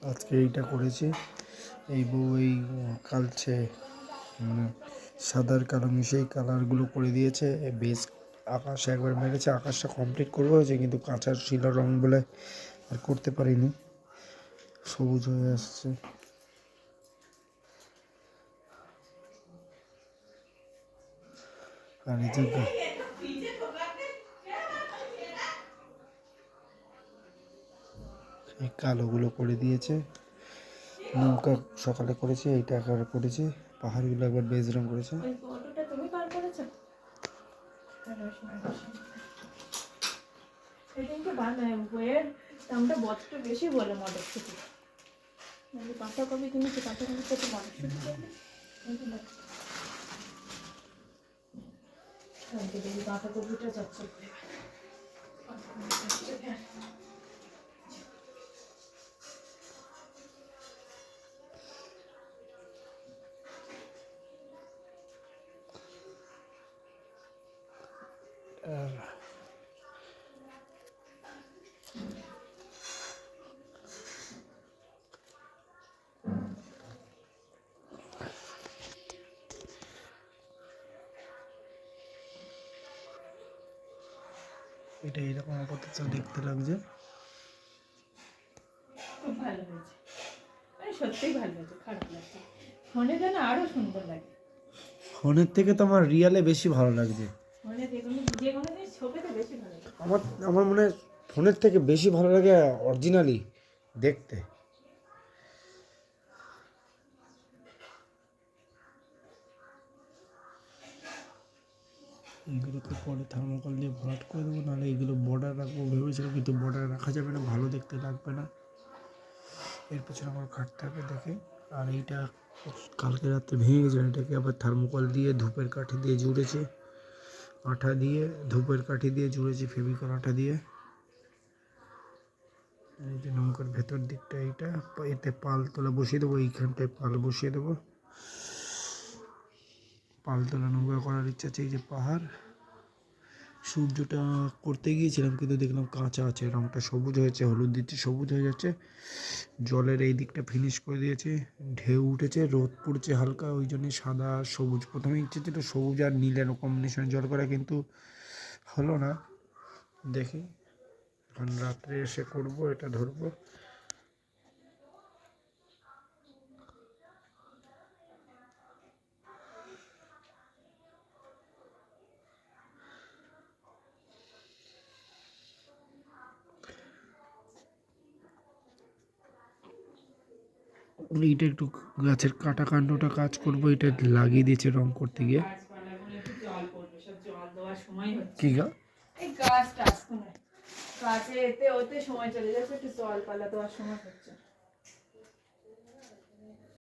আজকে এইটা করেছি। এই বউ এই কালচে মানে সাদার কালো মিশে এই কালারগুলো করে দিয়েছে। বেশ আকাশে একবার মেরেছে, আকাশটা কমপ্লিট করবো হয়েছে, কিন্তু কাঁচা ছিল রং বলে আর করতে পারিনি। সবুজ হয়ে আসছে। আর এই যে এই কালোগুলো করে দিয়েছে। নৌকা সকালে করেছি, এইটা একবার করেছি। পাহাড়গুলো একবার বেজ রং করেছে। বইয়ের দামটা বড্ড বেশি বলে মটরশুঁটি। পাতাকপি কিনেছি, পাতাকপির সাথে মটরশুঁটি পাতাকপিটা চচ্চড় করে এটা এরকম আপাতত দেখতে লাগছে। খুব ভালো হয়েছে, সত্যিই ভালো হয়েছে, খারাপ লাগছে। ফোনে যেন আরো সুন্দর লাগে। ফোনের থেকে তো আমার রিয়ালে বেশি ভালো লাগছে। ফোনে যে কোনো জিনিস ছবিতে বেশি ভালো লাগে। আমার মনে হয় ফোনের থেকে বেশি ভালো লাগে অরিজিনালি দেখতে। এগুলো তো পরে থার্মোকল দিয়ে ভরাট করে দেবো, নাহলে এগুলো বর্ডার রাখবো ভেবেছিলাম, কিন্তু বর্ডার রাখা যাবে না, ভালো দেখতে লাগবে না। এর পেছনে আমার খাটতে হবে দেখে। আর এইটা কালকে রাত্রে ভেঙে গেছে, এটাকে আবার থার্মোকল দিয়ে ধূপের কাঠি দিয়ে জুড়েছে, আঠা দিয়ে ধূপের কাঠি দিয়ে জুড়েছি, ফেভিকল আঠা দিয়ে। এই যে নৌকার ভেতর দিকটা এইটা, এতে পাল তোলা বসিয়ে দেবো, এইখানটায় পাল বসিয়ে দেবো। পাল তোলা নৌকা করার ইচ্ছা আছে। এই যে পাহাড়, সূর্যটা করতে গিয়েছিলাম কিন্তু দেখলাম কাঁচা আছে, রঙটা সবুজ হয়েছে, হলুদ দিচ্ছে সবুজ হয়ে যাচ্ছে। জলের এই দিকটা ফিনিশ করে দিয়েছে, ঢেউ উঠেছে, রোদ পড়ছে হালকা, ওই জন্যই সাদা সবুজ। প্রথমে ইচ্ছে ছিল সবুজ আর নীলের কম্বিনেশনে জল করা, কিন্তু হলো না। দেখি এখন রাত্রে এসে করব, এটা ধরবো। এইটা একটু গাছের কাটা কাণ্ডটা কাজ করবো, এটা লাগিয়ে দিয়েছে রং করতে গিয়ে। কি গা এই গাছ টাছ গাছে এতে ওতে সময় চলে যাচ্ছে, একটু জল পালা দেওয়ার সময় হচ্ছে।